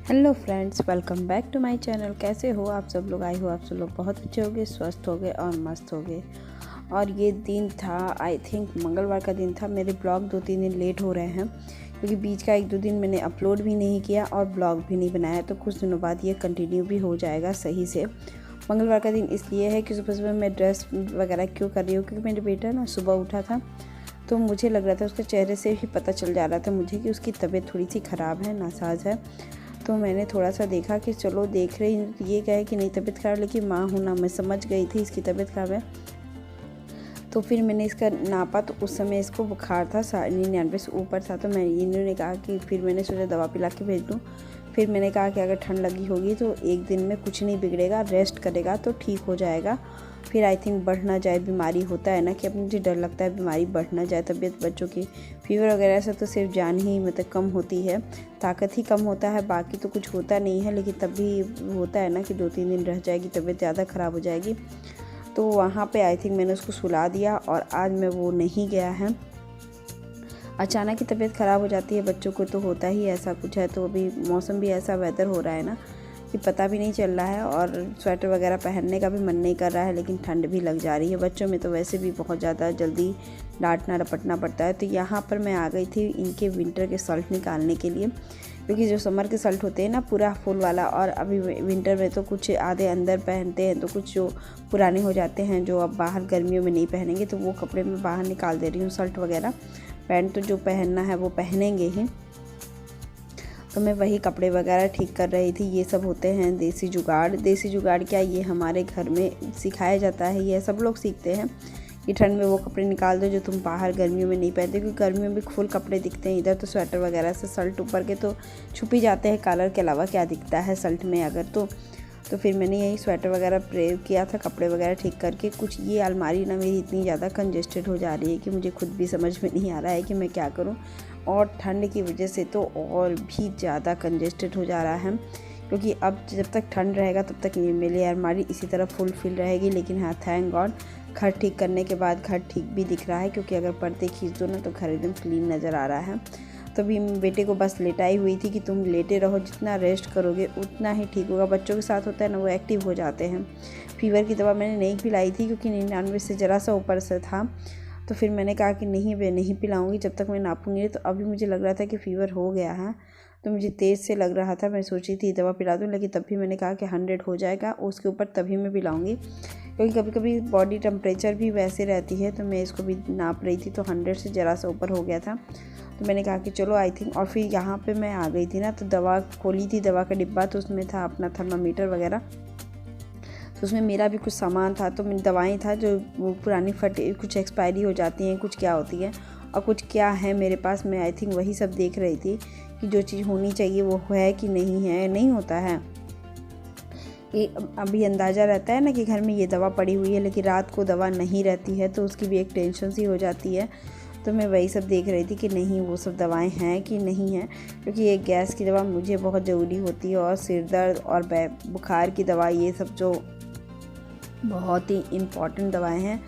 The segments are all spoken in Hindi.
Hello friends, welcome back to my channel. कैसे हो आप सब लोग? आई हो आप सब लोग बहुत अच्छे होंगे, स्वस्थ होंगे और मस्त होंगे। और ये दिन था, आई थिंक मंगलवार का दिन था। मेरे ब्लॉग 2-3 दिन लेट हो रहे हैं क्योंकि बीच का 1-2 दिन मैंने अपलोड भी नहीं किया और ब्लॉग भी नहीं बनाया, तो कुछ दिनों बाद ये कंटिन्यू भी हो जाएगा सही से। मंगलवार का दिन इसलिए है कि सुबह सुबह मैं ड्रेस वगैरह क्यों कर रही हूँ, क्योंकि मेरे बेटा ना सुबह उठा था तो मुझे लग रहा था, उसके चेहरे से ही पता चल जा रहा था मुझे कि उसकी तबीयत थोड़ी सी ख़राब है, नासाज है। तो मैंने थोड़ा सा देखा कि चलो देख रही हूँ, ये क्या है कि नहीं तबीयत ख़राब, लेकिन माँ हूँ ना, मैं समझ गई थी इसकी तबीयत ख़राब है। तो फिर मैंने इसका नापा तो उस समय इसको बुखार था 99 से ऊपर था। तो इन्होंने कहा कि फिर मैंने सोचा दवा पिला के भेज दूँ। फिर मैंने कहा कि अगर ठंड लगी होगी तो एक दिन में कुछ नहीं बिगड़ेगा, रेस्ट करेगा तो ठीक हो जाएगा। फिर आई थिंक बढ़ ना जाए, बीमारी होता है ना कि अब मुझे डर लगता है बीमारी बढ़ ना जाए, तबीयत बच्चों की फीवर वगैरह से तो सिर्फ जान ही मतलब कम होती है, ताकत ही कम होता है, बाकी तो कुछ होता नहीं है। लेकिन तब भी होता है ना कि 2-3 दिन रह जाएगी, तबीयत ज़्यादा ख़राब हो जाएगी। तो वहाँ पे आई थिंक मैंने उसको सुला दिया और आज मैं वो नहीं गया है। अचानक ही तबीयत ख़राब हो जाती है, बच्चों को तो होता ही ऐसा कुछ है। तो अभी मौसम भी ऐसा वेदर हो रहा है ना कि पता भी नहीं चल रहा है और स्वेटर वगैरह पहनने का भी मन नहीं कर रहा है, लेकिन ठंड भी लग जा रही है। बच्चों में तो वैसे भी बहुत ज़्यादा जल्दी डांटना रपटना पड़ता है। तो यहाँ पर मैं आ गई थी इनके विंटर के शर्ट निकालने के लिए, क्योंकि जो समर के शर्ट होते हैं ना पूरा फुल वाला, और अभी विंटर में तो कुछ आधे अंदर पहनते हैं, तो कुछ जो पुराने हो जाते हैं जो अब बाहर गर्मियों में नहीं पहनेंगे, तो वो कपड़े मैं बाहर निकाल दे रही हूँ। शर्ट वगैरह पैंट तो जो पहनना है वो पहनेंगे ही, तो मैं वही कपड़े वगैरह ठीक कर रही थी। ये सब होते हैं देसी जुगाड़। देसी जुगाड़ क्या, ये हमारे घर में सिखाया जाता है, ये सब लोग सीखते हैं कि ठंड में वो कपड़े निकाल दो जो तुम बाहर गर्मियों में नहीं पहनते, क्योंकि गर्मियों में फुल कपड़े दिखते हैं। इधर तो स्वेटर वगैरह से शर्ट ऊपर के तो छुप ही जाते हैं, कलर के अलावा क्या दिखता है शर्ट में अगर तो फिर मैंने यही स्वेटर वगैरह प्रयोग किया था, कपड़े वगैरह ठीक करके। कुछ ये अलमारी ना मेरी इतनी ज़्यादा कंजेस्टेड हो जा रही है कि मुझे खुद भी समझ में नहीं आ रहा है कि मैं क्या करूं, और ठंड की वजह से तो और भी ज़्यादा कंजेस्टेड हो जा रहा है, क्योंकि अब जब तक ठंड रहेगा तब तक ये मेरी अलमारी इसी तरह फुल फिल रहेगी। लेकिन हाँ, थैंक गॉड घर ठीक करने के बाद घर ठीक भी दिख रहा है, क्योंकि अगर पर्दे खींच दो ना तो घर एकदम क्लीन नज़र आ रहा है। तो अभी बेटे को बस लेटाई हुई थी कि तुम लेटे रहो, जितना रेस्ट करोगे उतना ही ठीक होगा। बच्चों के साथ होता है ना, वो एक्टिव हो जाते हैं। फीवर की दवा मैंने नहीं पिलाई थी क्योंकि 99 से ज़रा सा ऊपर से था, तो फिर मैंने कहा कि नहीं मैं नहीं पिलाऊंगी जब तक मैं नापूंगी। तो अभी मुझे लग रहा था कि फ़ीवर हो गया है, तो मुझे तेज़ से लग रहा था। मैं सोची थी दवा पिला दूँ, लेकिन तब भी मैंने कहा कि 100 हो जाएगा उसके ऊपर तभी मैं पिलाऊंगी, क्योंकि कभी कभी बॉडी टेम्परेचर भी वैसे रहती है। तो मैं इसको भी नाप रही थी तो 100 से ज़रा सा ऊपर हो गया था। तो मैंने कहा कि चलो आई थिंक, और फिर यहाँ पे मैं आ गई थी ना, तो दवा खोली थी, दवा का डिब्बा, तो उसमें था अपना थर्मामीटर वगैरह, तो उसमें मेरा भी कुछ सामान था। तो मेरी दवाएं था जो वो पुरानी फटी, कुछ एक्सपायरी हो जाती हैं, कुछ क्या होती है और कुछ क्या है मेरे पास। मैं आई थिंक वही सब देख रही थी कि जो चीज़ होनी चाहिए वो है कि नहीं है। नहीं होता है ये अभी अंदाज़ा रहता है ना कि घर में ये दवा पड़ी हुई है, लेकिन रात को दवा नहीं रहती है, तो उसकी भी एक टेंशन सी हो जाती है। तो मैं वही सब देख रही थी कि नहीं वो सब दवाएं हैं कि नहीं हैं, क्योंकि ये गैस की दवा मुझे बहुत ज़रूरी होती है, और सिर दर्द और बुखार की दवा, ये सब जो बहुत ही इम्पॉर्टेंट दवाएं हैं।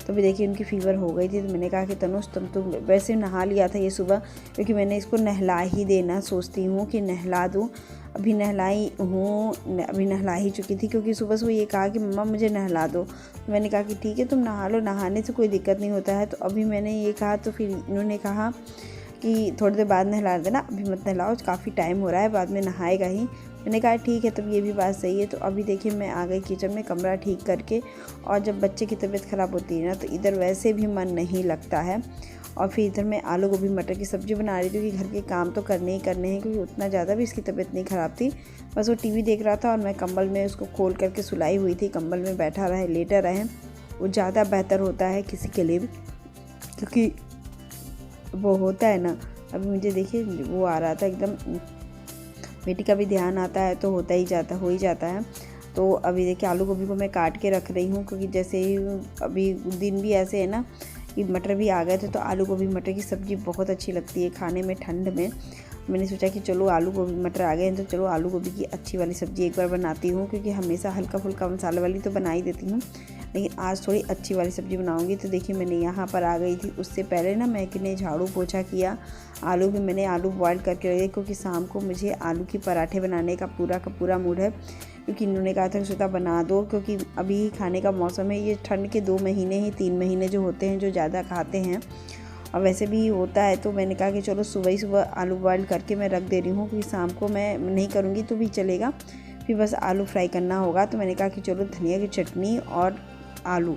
तो भी देखिए उनकी फ़ीवर हो गई थी, तो मैंने कहा कि तनुष तुम तो वैसे नहा लिया था ये सुबह, क्योंकि मैंने इसको नहला ही देना सोचती हूँ कि नहला दूँ। अभी नहलाई हूँ, अभी नहला ही चुकी थी, क्योंकि सुबह सुबह ये कहा कि मम्मा मुझे नहला दो। तो मैंने कहा कि ठीक है तुम नहा लो, नहाने से कोई दिक्कत नहीं होता है। तो अभी मैंने ये कहा, तो फिर इन्होंने कहा कि थोड़ी देर बाद नहला देना, अभी मत नहलाओ, काफ़ी टाइम हो रहा है, बाद में नहाएगा ही। मैंने कहा ठीक है, तब ये भी बात सही है। तो अभी देखिए मैं आ गई किचन में कमरा ठीक करके, और जब बच्चे की तबीयत ख़राब होती है ना तो इधर वैसे भी मन नहीं लगता है। और फिर इधर मैं आलू गोभी मटर की सब्ज़ी बना रही थी, क्योंकि घर के काम तो करने ही करने हैं, क्योंकि उतना ज़्यादा भी इसकी तबीयत नहीं ख़राब थी। बस वो टीवी देख रहा था और मैं कंबल में उसको खोल करके सुलाई हुई थी, कंबल में बैठा रहे लेटा रहे, वो ज़्यादा बेहतर होता है किसी के लिए भी, क्योंकि वो होता है ना। अभी मुझे देखिए वो आ रहा था एकदम, बेटी का भी ध्यान आता है तो होता ही जाता हो ही जाता है। तो अभी देखिए आलू गोभी को मैं काट के रख रही हूँ, क्योंकि जैसे ही अभी दिन भी ऐसे है ना कि मटर भी आ गए थे, तो आलू गोभी मटर की सब्ज़ी बहुत अच्छी लगती है खाने में ठंड में। मैंने सोचा कि चलो आलू गोभी मटर आ गए हैं तो चलो आलू गोभी की अच्छी वाली सब्ज़ी एक बार बनाती हूँ, क्योंकि हमेशा हल्का फुल्का मसाले वाली तो बना ही देती हूँ, लेकिन आज थोड़ी अच्छी वाली सब्ज़ी बनाऊँगी। तो देखिए मैंने यहाँ पर आ गई थी। उससे पहले ना मैंने झाड़ू पोछा किया, आलू भी मैंने आलू बॉयल करके रखे, क्योंकि शाम को मुझे आलू के पराठे बनाने का पूरा मूड है, क्योंकि इन्होंने कहा था श्वेता बना दो, क्योंकि अभी खाने का मौसम है। ये ठंड के 2 महीने ही 3 महीने जो होते हैं जो ज़्यादा खाते हैं, और वैसे भी होता है। तो मैंने कहा कि चलो सुबह ही सुबह आलू बॉयल करके मैं रख दे रही हूँ, क्योंकि शाम को मैं नहीं करूँगी तो भी चलेगा, फिर बस आलू फ्राई करना होगा। तो मैंने कहा कि चलो धनिया की चटनी और आलू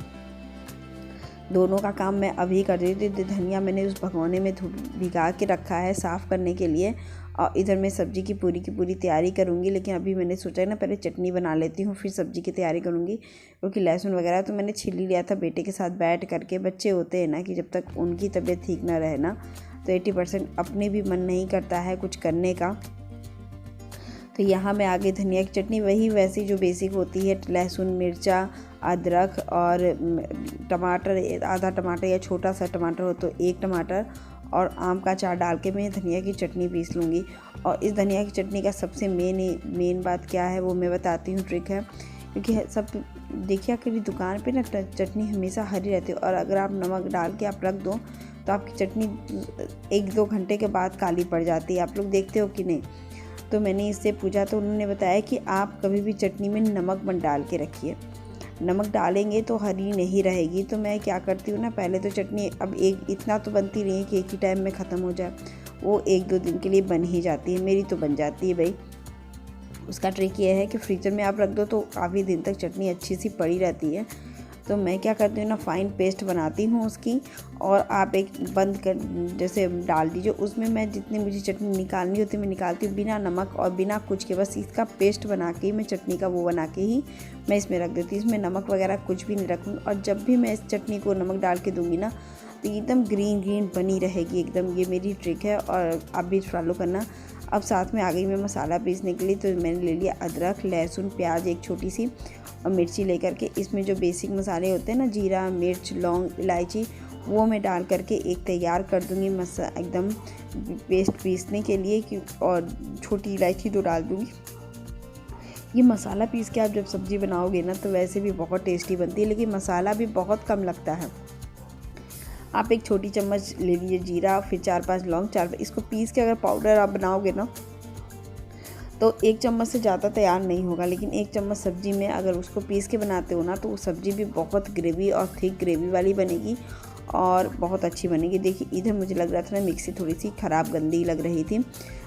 दोनों का काम मैं अभी कर देती थी। धनिया मैंने उस भगोने में भिगा के रखा है साफ़ करने के लिए, और इधर मैं सब्ज़ी की पूरी तैयारी करूँगी। लेकिन अभी मैंने सोचा ना पहले चटनी बना लेती हूँ, फिर सब्ज़ी की तैयारी करूँगी, क्योंकि लहसुन वगैरह तो मैंने छील लिया था बेटे के साथ बैठ करके। बच्चे होते हैं ना कि जब तक उनकी तबीयत ठीक ना रहे ना, तो 80% अपने भी मन नहीं करता है कुछ करने का। तो यहाँ मैं आगे धनिया की चटनी वही वैसी जो बेसिक होती है, लहसुन मिर्चा अदरक और टमाटर, आधा टमाटर या छोटा सा टमाटर हो तो 1 टमाटर, और आम का अचार डाल के मैं धनिया की चटनी पीस लूँगी। और इस धनिया की चटनी का सबसे मेन बात क्या है वो मैं बताती हूँ, ट्रिक है। क्योंकि सब देखिए कि दुकान पे ना चटनी हमेशा हरी रहती है, और अगर आप नमक डाल के आप रख दो तो आपकी चटनी 1-2 घंटे के बाद काली पड़ जाती है। आप लोग देखते हो कि नहीं? तो मैंने इससे पूछा तो उन्होंने बताया कि आप कभी भी चटनी में नमक मत डाल के रखिए, नमक डालेंगे तो हरी नहीं रहेगी। तो मैं क्या करती हूँ ना, पहले तो चटनी अब एक इतना तो बनती नहीं है कि एक ही टाइम में ख़त्म हो जाए, वो 1-2 दिन के लिए बन ही जाती है। मेरी तो बन जाती है भाई। उसका ट्रिक ये है कि फ्रीजर में आप रख दो तो काफ़ी दिन तक चटनी अच्छी सी पड़ी रहती है। तो मैं क्या करती हूँ ना, फाइन पेस्ट बनाती हूँ उसकी, और आप एक बंद कर जैसे डाल दीजिए उसमें। मैं जितनी मुझे चटनी निकालनी होती है मैं निकालती हूँ बिना नमक और बिना कुछ के, बस इसका पेस्ट बना के ही मैं चटनी का वो बना के ही मैं इसमें रख देती हूँ। इसमें नमक वगैरह कुछ भी नहीं रखूँगी, और जब भी मैं इस चटनी को नमक डाल के दूँगी ना तो एकदम ग्रीन बनी रहेगी एकदम। ये मेरी ट्रिक है और आप भी फॉलो करना। अब साथ में आ गई मैं मसाला पीसने के लिए। तो मैंने ले लिया अदरक लहसुन प्याज एक छोटी सी और मिर्ची लेकर के, इसमें जो बेसिक मसाले होते हैं ना, जीरा मिर्च लौंग इलायची, वो मैं डाल करके एक तैयार कर दूँगी एकदम पेस्ट पीसने के लिए कि, और छोटी इलायची 2 डाल दूँगी। ये मसाला पीस के आप जब सब्ज़ी बनाओगे ना तो वैसे भी बहुत टेस्टी बनती है, लेकिन मसाला भी बहुत कम लगता है। आप एक छोटी चम्मच ले लीजिए जीरा, फिर 4-5 लौंग, 4 इसको पीस के अगर पाउडर आप बनाओगे ना तो 1 चम्मच से ज़्यादा तैयार नहीं होगा, लेकिन 1 चम्मच सब्ज़ी में अगर उसको पीस के बनाते हो ना तो वो सब्ज़ी भी बहुत ग्रेवी और थिक ग्रेवी वाली बनेगी और बहुत अच्छी बनेगी। देखिए इधर मुझे लग रहा था ना मिक्सी थोड़ी सी ख़राब गंदी लग रही थी,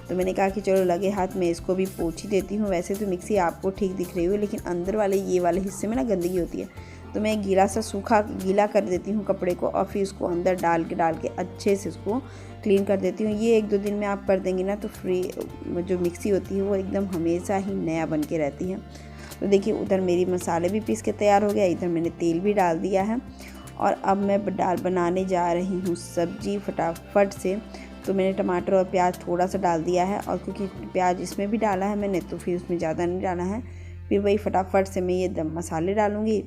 तो मैंने कहा कि चलो लगे हाथ में इसको भी पोंछ ही देती हूँ। वैसे तो मिक्सी आपको ठीक दिख रही हो, लेकिन अंदर वाले ये वाले हिस्से में ना गंदगी होती है, तो मैं गीला सा सूखा गीला कर देती हूँ कपड़े को, और फिर उसको अंदर डाल के अच्छे से उसको क्लीन कर देती हूँ। ये 1-2 दिन में आप कर देंगे ना तो जो मिक्सी होती है वो एकदम हमेशा ही नया बन के रहती है। तो देखिए उधर मेरी मसाले भी पीस के तैयार हो गया, इधर मैंने तेल भी डाल दिया है, और अब मैं बनाने जा रही हूँ सब्ज़ी फटाफट से। तो मैंने टमाटर और प्याज थोड़ा सा डाल दिया है, और क्योंकि प्याज इसमें भी डाला है मैंने तो फिर उसमें ज़्यादा नहीं डाला है। फिर वही फटाफट से मैं ये मसाले डालूँगी,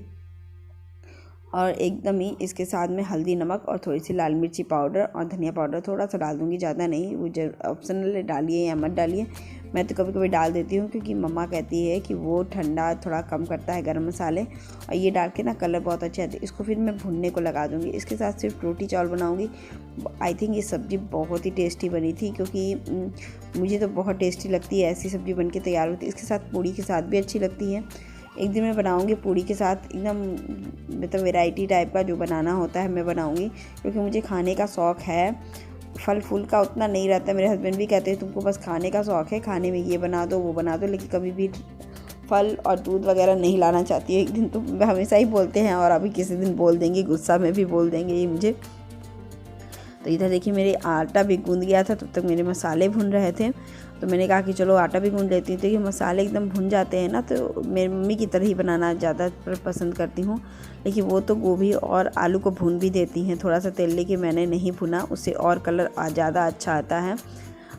और एकदम ही इसके साथ में हल्दी नमक और थोड़ी सी लाल मिर्ची पाउडर और धनिया पाउडर थोड़ा सा डाल दूँगी, ज़्यादा नहीं। वो ऑप्शनल है, डालिए या मत डालिए। मैं तो कभी कभी डाल देती हूँ क्योंकि मम्मा कहती है कि वो ठंडा थोड़ा कम करता है गरम मसाले, और ये डाल के ना कलर बहुत अच्छा आता है। इसको फिर मैं भुनने को लगा दूँगी। इसके साथ सिर्फ रोटी चावल बनाऊँगी। आई थिंक ये सब्ज़ी बहुत ही टेस्टी बनी थी, क्योंकि मुझे तो बहुत टेस्टी लगती है ऐसी सब्ज़ी बन के तैयार होती है। इसके साथ पूड़ी के साथ भी अच्छी लगती है। एक दिन मैं बनाऊँगी पूड़ी के साथ, एकदम मतलब वैरायटी टाइप का जो बनाना होता है मैं बनाऊँगी, क्योंकि मुझे खाने का शौक़ है। फल फूल का उतना नहीं रहता। मेरे हस्बैंड भी कहते हैं तुमको बस खाने का शौक़ है, खाने में ये बना दो वो बना दो, लेकिन कभी भी फल और दूध वगैरह नहीं लाना चाहती है। एक दिन तो हमेशा ही बोलते हैं, और अभी किसी दिन बोल देंगे, गुस्सा में भी बोल देंगे ये मुझे। तो इधर देखिए मेरे आटा भी गूंद गया था, तब तक मेरे मसाले भुन रहे थे। तो मैंने कहा कि चलो आटा भी गूंद लेती हूँ। तो ये मसाले एकदम भुन जाते हैं ना, तो मेरी मम्मी की तरह ही बनाना ज़्यादा पसंद करती हूँ, लेकिन वो तो गोभी और आलू को भून भी देती हैं थोड़ा सा तेल लेके। मैंने नहीं भुना, उससे और कलर ज़्यादा अच्छा आता है।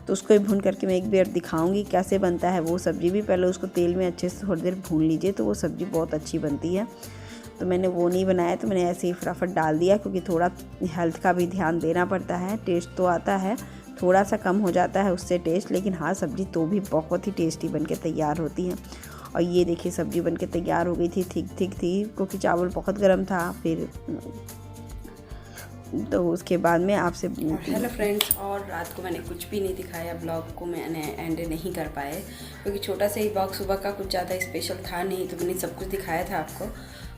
तो उसको भी भून करके मैं एक बार दिखाऊंगी कैसे बनता है वो सब्ज़ी भी। पहले उसको तेल में अच्छे से थोड़ी देर भून लीजिए तो वो सब्ज़ी बहुत अच्छी बनती है। तो मैंने वो नहीं बनाया, तो मैंने ऐसे ही फटाफट डाल दिया, क्योंकि थोड़ा हेल्थ का भी ध्यान देना पड़ता है। टेस्ट तो आता है, थोड़ा सा कम हो जाता है उससे टेस्ट, लेकिन हाँ सब्ज़ी तो भी बहुत ही टेस्टी बन के तैयार होती है। और ये देखिए सब्ज़ी बन के तैयार हो गई थी, थिक थी क्योंकि चावल बहुत गर्म था। फिर तो उसके बाद में आपसे हेलो फ्रेंड्स, और रात को मैंने कुछ भी नहीं दिखाया, ब्लॉग को मैंने एंड नहीं कर पाए क्योंकि छोटा सा ही ब्लॉग सुबह का कुछ ज़्यादा स्पेशल था नहीं, तो मैंने सब कुछ दिखाया था आपको।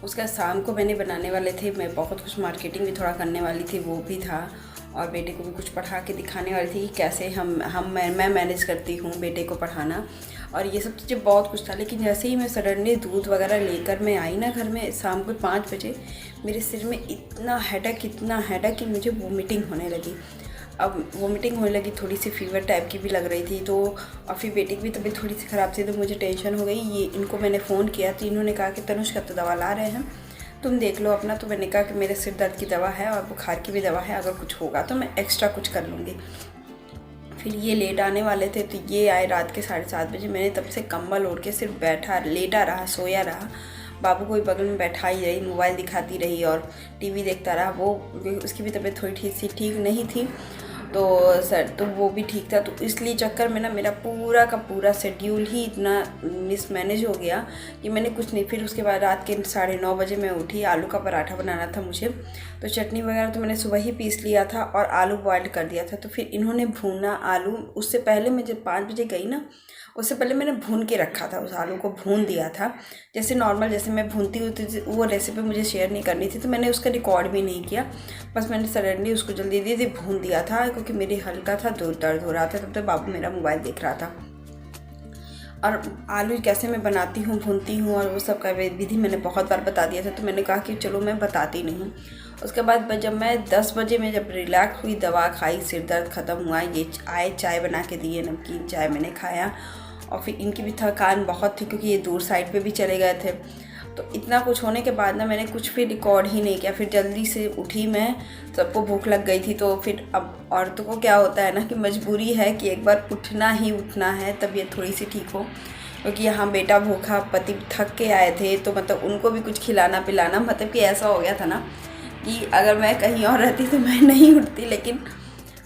उसका शाम को मैंने बनाने वाले थे, मैं बहुत कुछ मार्केटिंग भी थोड़ा करने वाली थी, वो भी था। और बेटे को भी कुछ पढ़ा के दिखाने वाली थी कि कैसे मैं मैनेज करती हूँ बेटे को पढ़ाना, और ये सब चीज़ें बहुत कुछ था। लेकिन जैसे ही मैं सडनली दूध वगैरह लेकर मैं आई ना घर में शाम को 5 बजे, मेरे सिर में इतना हेडेक कि मुझे वोमिटिंग होने लगी। अब वोमिटिंग होने लगी, थोड़ी सी फीवर टाइप की भी लग रही थी, तो और फिर बेटे की भी तबीयत थोड़ी सी ख़राब थी, तो मुझे टेंशन हो गई। ये इनको मैंने फ़ोन किया तो इन्होंने कहा कि तनुष का तो दवा ला रहे हैं, तुम देख लो अपना। तो मैंने कहा कि मेरे सिर दर्द की दवा है और बुखार की भी दवा है, अगर कुछ होगा तो मैं एक्स्ट्रा कुछ कर लूँगी। फिर ये लेट आने वाले थे, तो ये आए रात के 7:30 बजे। मैंने तब से कंबल ओढ़ के सिर्फ लेटा रहा, सोया रहा। बाबू को भी बगल में बैठा ही रही, मोबाइल दिखाती रही और टीवी देखता रहा। वो उसकी भी तबीयत थोड़ी ठीक नहीं थी, तो वो भी ठीक था। तो इसलिए चक्कर में ना मेरा पूरा का पूरा शेड्यूल ही इतना मिसमैनेज हो गया कि मैंने कुछ नहीं। फिर उसके बाद रात के 9:30 बजे मैं उठी, आलू का पराठा बनाना था मुझे, तो चटनी वगैरह तो मैंने सुबह ही पीस लिया था और आलू बॉयल कर दिया था। तो फिर इन्होंने भूना आलू, उससे पहले मैं जब 5 बजे गई ना, उससे पहले मैंने भून के रखा था, उस आलू को भून दिया था जैसे नॉर्मल जैसे मैं भूनती हूँ। तो वो रेसिपी मुझे शेयर नहीं करनी थी, तो मैंने उसका रिकॉर्ड भी नहीं किया, बस मैंने सडनली उसको जल्दी भून दिया था क्योंकि मेरी हल्का था दर्द हो रहा था। तब तक बाबू मेरा मोबाइल देख रहा था। और आलू कैसे मैं बनाती हूँ, भूनती हूँ, और वो सब का विधि मैंने बहुत बार बता दिया था, तो मैंने कहा कि चलो मैं बताती नहीं। उसके बाद जब मैं 10 बजे में जब रिलैक्स हुई, दवा खाई, सिर दर्द ख़त्म हुआ, ये आए चाय बना के दिए, नमकीन चाय मैंने खाया। और फिर इनकी भी थकान बहुत थी क्योंकि ये दूर साइड पे भी चले गए थे। तो इतना कुछ होने के बाद ना मैंने कुछ भी रिकॉर्ड ही नहीं किया। फिर जल्दी से उठी मैं, सबको भूख लग गई थी। तो फिर अब औरतों को क्या होता है ना कि मजबूरी है कि एक बार उठना है, तबीयत थोड़ी सी ठीक हो। क्योंकि यहाँ बेटा भूखा, पति थक के आए थे, तो मतलब उनको भी कुछ खिलाना पिलाना, मतलब कि ऐसा हो गया था ना कि अगर मैं कहीं और रहती तो मैं नहीं उठती। लेकिन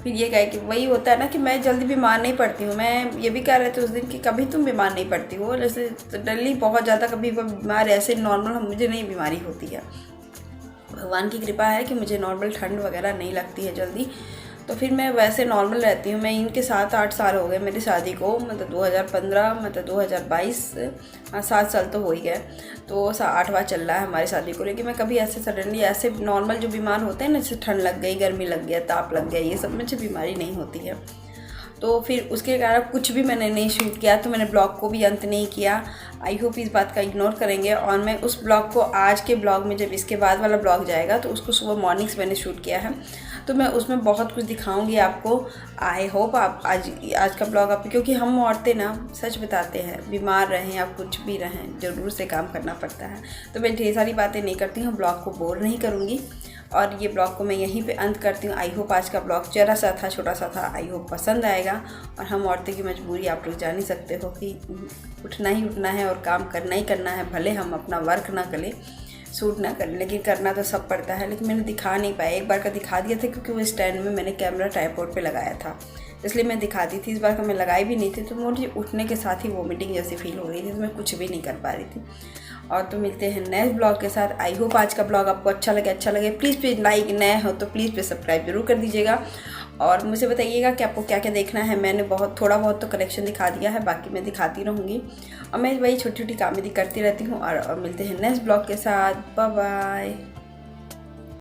फिर ये कहे कि वही होता है ना कि मैं जल्दी बीमार नहीं पड़ती हूँ। मैं ये भी कह रहे थे उस दिन कि कभी तुम बीमार नहीं पड़ती हो, जैसे डरली बहुत ज़्यादा कभी बीमार, ऐसे नॉर्मल मुझे नहीं बीमारी होती है। भगवान की कृपा है कि मुझे नॉर्मल ठंड वगैरह नहीं लगती है जल्दी, तो फिर मैं वैसे नॉर्मल रहती हूँ। मैं इनके 7-8 साल हो गए मेरी शादी को, मतलब 2015 मतलब 2022, 7 साल तो हो ही गए। तो 8वां चल रहा है हमारी शादी को। लेकिन मैं कभी ऐसे सडनली ऐसे नॉर्मल जो बीमार होते हैं ना, जैसे ठंड लग गई, गर्मी लग गया, ताप लग गया, ये सब मुझे बीमारी नहीं होती है। तो फिर उसके कारण कुछ भी मैंने नहीं शूट किया, तो मैंने ब्लॉग को भी अंत नहीं किया। आई होप इस बात का इग्नोर करेंगे। और मैं उस ब्लॉग को आज के ब्लॉग में, जब इसके बाद वाला ब्लॉग जाएगा, तो उसको सुबह मॉर्निंग से मैंने शूट किया है, तो मैं उसमें बहुत कुछ दिखाऊंगी आपको। आई होप आप आज का ब्लॉग आप, क्योंकि हम औरतें ना सच बताते हैं, बीमार रहें या कुछ भी रहें, ज़रूर से काम करना पड़ता है। तो मैं ढेर सारी बातें नहीं करती हूँ, ब्लॉग को बोर नहीं करूँगी, और ये ब्लॉग को मैं यहीं पे अंत करती हूँ। आई होप आज का ब्लॉग जरा सा था, छोटा सा था, आई होप पसंद आएगा। और हम औरतें की मजबूरी आप लोग जान ही सकते हो कि उठना ही उठना है और काम करना ही करना है, भले हम अपना वर्क ना करें, शूट ना करें, लेकिन करना तो सब पड़ता है। लेकिन मैंने दिखा नहीं पाया, एक बार का दिखा दिया था क्योंकि वो स्टैंड में मैंने कैमरा ट्राइपॉड पे लगाया था, इसलिए मैं दिखाती थी। इस बार का मैं लगाई भी नहीं थी, तो मुझे उठने के साथ ही वोमिटिंग जैसी फील हो रही थी, तो मैं कुछ भी नहीं कर पा रही थी। और तो मिलते हैं नेक्स्ट ब्लॉग के साथ। आई होप आज का ब्लॉग आपको अच्छा लगे। प्लीज़ लाइक, नए हो तो प्लीज़ सब्सक्राइब जरूर कर दीजिएगा। और मुझे बताइएगा कि आपको क्या क्या देखना है। मैंने थोड़ा बहुत तो कलेक्शन दिखा दिया है, बाकी मैं दिखाती रहूँगी, और मैं वही छोटी छोटी कामेडी करती रहती हूँ। और मिलते हैं नेक्स्ट ब्लॉग के साथ। Bye bye.